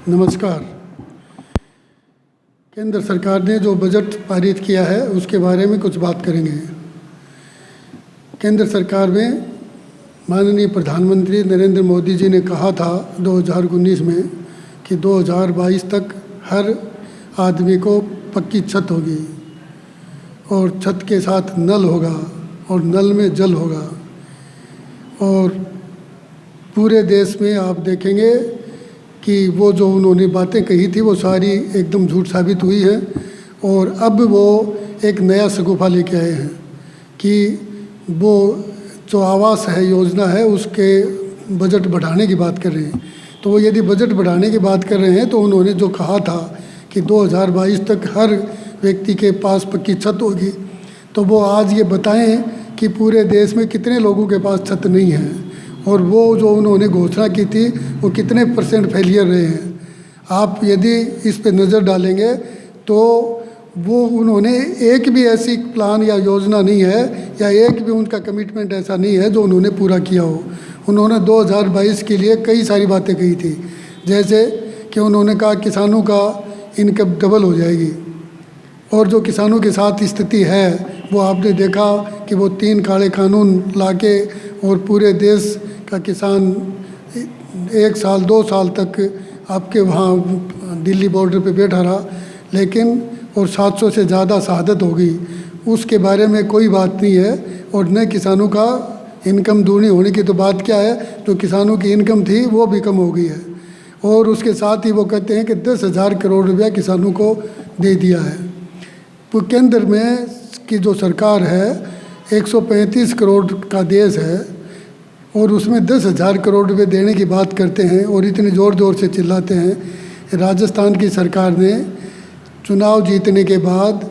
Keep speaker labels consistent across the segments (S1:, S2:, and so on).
S1: नमस्कार। केंद्र सरकार ने जो बजट पारित किया है उसके बारे में कुछ बात करेंगे। केंद्र सरकार में माननीय प्रधानमंत्री नरेंद्र मोदी जी ने कहा था 2019 में कि 2022 तक हर आदमी को पक्की छत होगी और छत के साथ नल होगा और नल में जल होगा। और पूरे देश में आप देखेंगे कि वो जो उन्होंने बातें कही थी वो सारी एकदम झूठ साबित हुई है। और अब वो एक नया शगुफा लेके आए हैं कि वो जो आवास है योजना है उसके बजट बढ़ाने की बात कर रहे हैं। तो वो यदि बजट बढ़ाने की बात कर रहे हैं तो उन्होंने जो कहा था कि 2022 तक हर व्यक्ति के पास पक्की छत होगी, तो वो आज ये बताएं कि पूरे देश में कितने लोगों के पास छत नहीं है और वो जो उन्होंने घोषणा की थी वो कितने % फेलियर रहे हैं। आप यदि इस पे नज़र डालेंगे तो वो उन्होंने एक भी ऐसी प्लान या योजना नहीं है या एक भी उनका कमिटमेंट ऐसा नहीं है जो उन्होंने पूरा किया हो। उन्होंने 2022 के लिए कई सारी बातें कही थी, जैसे कि उन्होंने कहा किसानों का इनकम डबल हो जाएगी। और जो किसानों के साथ स्थिति है वो आपने देखा कि वो 3 काले कानून लाके और पूरे देश का किसान 1 साल 2 साल तक आपके वहाँ दिल्ली बॉर्डर पे बैठा रहा, लेकिन और 700 से ज़्यादा शहादत हो गई। उसके बारे में कोई बात नहीं है। और न किसानों का इनकम दूनी होने की तो बात क्या है, जो किसानों की इनकम थी वो भी कम हो गई है। और उसके साथ ही वो कहते हैं कि 10,000 करोड़ रुपया किसानों को दे दिया है। तो केंद्र में की जो सरकार है 135 करोड़ का देश है और उसमें 10,000 करोड़ रुपये देने की बात करते हैं और इतने ज़ोर ज़ोर से चिल्लाते हैं। राजस्थान की सरकार ने चुनाव जीतने के बाद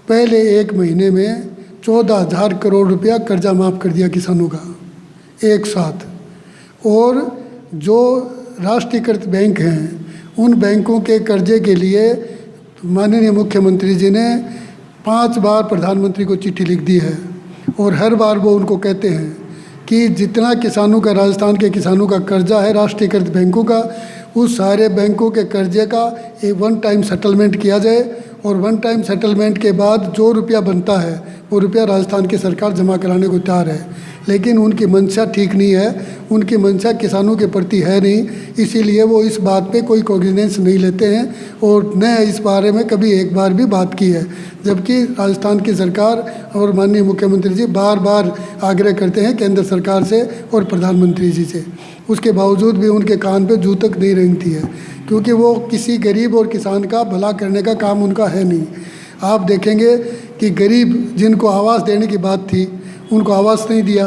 S1: पहले 1 महीने में 14,000 करोड़ रुपया कर्जा माफ़ कर दिया किसानों का एक साथ। और जो राष्ट्रीयकृत बैंक हैं उन बैंकों के कर्जे के लिए माननीय मुख्यमंत्री जी ने 5 बार प्रधानमंत्री को चिट्ठी लिख दी है और हर बार वो उनको कहते हैं कि जितना किसानों का, राजस्थान के किसानों का कर्जा है राष्ट्रीयकृत बैंकों का, उस सारे बैंकों के कर्जे का एक 1 टाइम सेटलमेंट किया जाए और 1 टाइम सेटलमेंट के बाद जो रुपया बनता है वो रुपया राजस्थान की सरकार जमा कराने को तैयार है। लेकिन उनकी मंशा ठीक नहीं है, उनकी मंशा किसानों के प्रति है नहीं, इसीलिए वो इस बात पे कोई कॉग्निजेंस नहीं लेते हैं और न इस बारे में कभी एक बार भी बात की है। जबकि राजस्थान की सरकार और माननीय मुख्यमंत्री जी बार बार आग्रह करते हैं केंद्र सरकार से और प्रधानमंत्री जी से, उसके बावजूद भी उनके कान पे जू तक नहीं रेंगती है, क्योंकि वो किसी गरीब और किसान का भला करने का काम उनका है नहीं। आप देखेंगे कि गरीब जिनको आवास देने की बात थी उनको आवास नहीं दिया,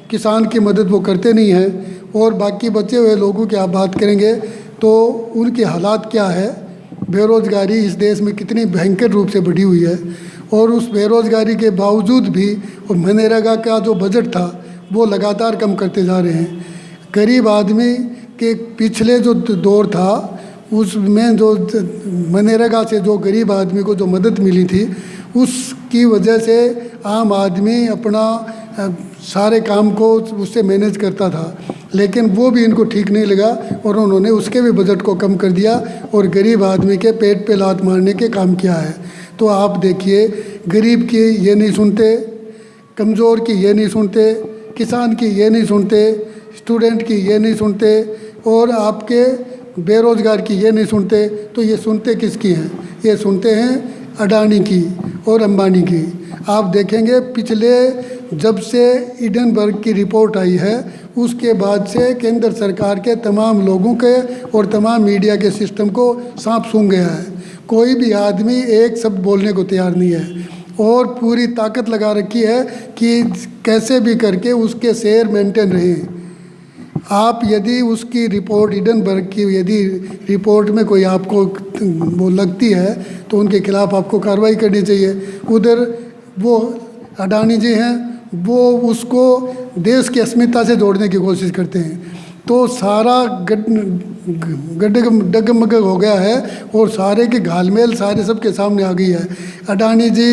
S1: किसान की मदद वो करते नहीं हैं। और बाकी बचे हुए लोगों की आप बात करेंगे तो उनके हालात क्या है, बेरोज़गारी इस देश में कितनी भयंकर रूप से बढ़ी हुई है और उस बेरोज़गारी के बावजूद भी और मनरेगा का जो बजट था वो लगातार कम करते जा रहे हैं। गरीब आदमी के पिछले जो दौर था उसमें जो मनरेगा से जो गरीब आदमी को जो मदद मिली थी उसकी वजह से आम आदमी अपना सारे काम को उससे मैनेज करता था, लेकिन वो भी इनको ठीक नहीं लगा और उन्होंने उसके भी बजट को कम कर दिया और गरीब आदमी के पेट पे लात मारने के काम किया है। तो आप देखिए, गरीब की ये नहीं सुनते, कमज़ोर की ये नहीं सुनते, किसान की ये नहीं सुनते, स्टूडेंट की ये नहीं सुनते और आपके बेरोज़गार की ये नहीं सुनते। तो ये सुनते किसकी हैं? ये सुनते हैं अडानी की और अंबानी की। आप देखेंगे पिछले जब से हिंडनबर्ग की रिपोर्ट आई है उसके बाद से केंद्र सरकार के तमाम लोगों के और तमाम मीडिया के सिस्टम को सांप सूंघ गया है। कोई भी आदमी एक शब्द बोलने को तैयार नहीं है और पूरी ताकत लगा रखी है कि कैसे भी करके उसके शेयर मेंटेन रहें। आप यदि उसकी रिपोर्ट हिंडनबर्ग की यदि रिपोर्ट में कोई आपको वो लगती है तो उनके खिलाफ आपको कार्रवाई करनी चाहिए। उधर वो अडानी जी हैं, वो उसको देश की अस्मिता से जोड़ने की कोशिश करते हैं। तो सारा डगमग हो गया है और सारे के घालमेल सारे सबके सामने आ गई है। अडानी जी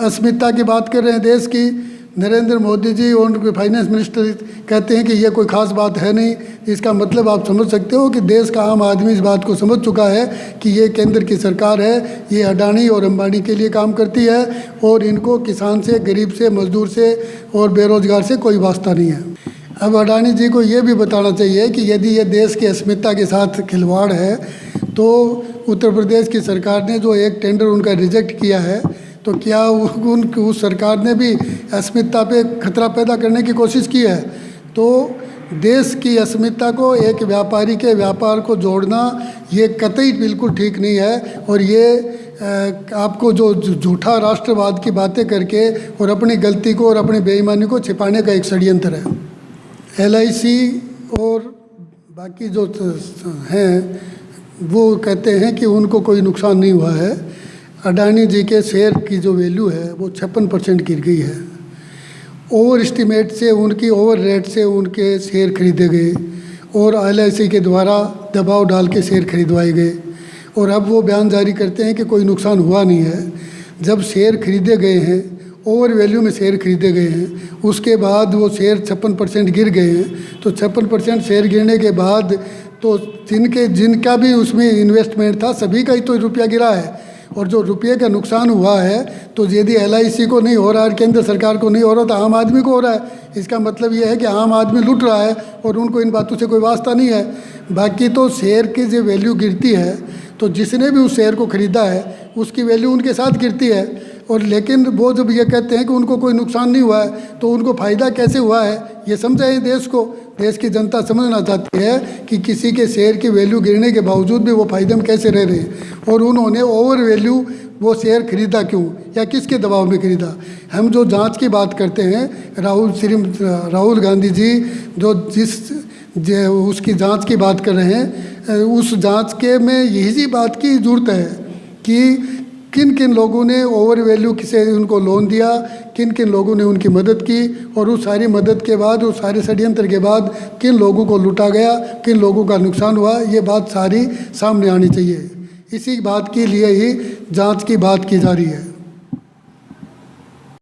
S1: अस्मिता की बात कर रहे हैं देश की, नरेंद्र मोदी जी और उनके फाइनेंस मिनिस्टर कहते हैं कि ये कोई ख़ास बात है नहीं। इसका मतलब आप समझ सकते हो कि देश का आम आदमी इस बात को समझ चुका है कि ये केंद्र की सरकार है, ये अडानी और अंबानी के लिए काम करती है और इनको किसान से, गरीब से, मजदूर से और बेरोजगार से कोई वास्ता नहीं है। अब अडानी जी को ये भी बताना चाहिए कि यदि ये देश की अस्मिता के साथ खिलवाड़ है तो उत्तर प्रदेश की सरकार ने जो एक टेंडर उनका रिजेक्ट किया है, तो क्या उस सरकार ने भी अस्मिता पे खतरा पैदा करने की कोशिश की है? तो देश की अस्मिता को एक व्यापारी के व्यापार को जोड़ना ये कतई बिल्कुल ठीक नहीं है। और ये आपको जो झूठा राष्ट्रवाद की बातें करके और अपनी गलती को और अपनी बेईमानी को छिपाने का एक षड्यंत्र है। LIC और बाकी जो हैं वो कहते हैं कि उनको कोई नुकसान नहीं हुआ है। अडानी जी के शेयर की जो वैल्यू है वो 56% गिर गई है। ओवर एस्टीमेट से, उनकी ओवर रेट से उनके शेयर खरीदे गए और LIC के द्वारा दबाव डाल के शेयर खरीदवाए गए और अब वो बयान जारी करते हैं कि कोई नुकसान हुआ नहीं है। जब शेयर खरीदे गए हैं, ओवर वैल्यू में शेयर खरीदे गए हैं, उसके बाद वो शेयर 56% गिर गए हैं, तो 56% शेयर गिरने के बाद तो जिनका भी उसमें इन्वेस्टमेंट था सभी का ही तो रुपया गिरा है। और जो रुपये का नुकसान हुआ है तो यदि LIC को नहीं हो रहा है, केंद्र सरकार को नहीं हो रहा, तो आम आदमी को हो रहा है। इसका मतलब ये है कि आम आदमी लूट रहा है और उनको इन बातों से कोई वास्ता नहीं है। बाकी तो शेयर की जो वैल्यू गिरती है तो जिसने भी उस शेयर को ख़रीदा है उसकी वैल्यू उनके साथ गिरती है। और लेकिन वो जब ये कहते हैं कि उनको कोई नुकसान नहीं हुआ है तो उनको फ़ायदा कैसे हुआ है ये समझाएं देश को। देश की जनता समझना चाहती है कि किसी के शेयर की वैल्यू गिरने के बावजूद भी वो फ़ायदे में कैसे रह रहे हैं और उन्होंने ओवर वैल्यू वो शेयर खरीदा क्यों या किसके दबाव में खरीदा। हम जो जांच की बात करते हैं, राहुल गांधी जी जो उसकी जांच की बात कर रहे हैं, उस जांच के में यही बात की ज़रूरत है कि किन किन लोगों ने ओवर वैल्यू से उनको लोन दिया, किन किन लोगों ने उनकी मदद की और उस सारी मदद के बाद, उस सारे षड्यंत्र के बाद किन लोगों को लूटा गया, किन लोगों का नुकसान हुआ, ये बात सारी सामने आनी चाहिए। इसी बात के लिए ही जांच की बात की जा रही है।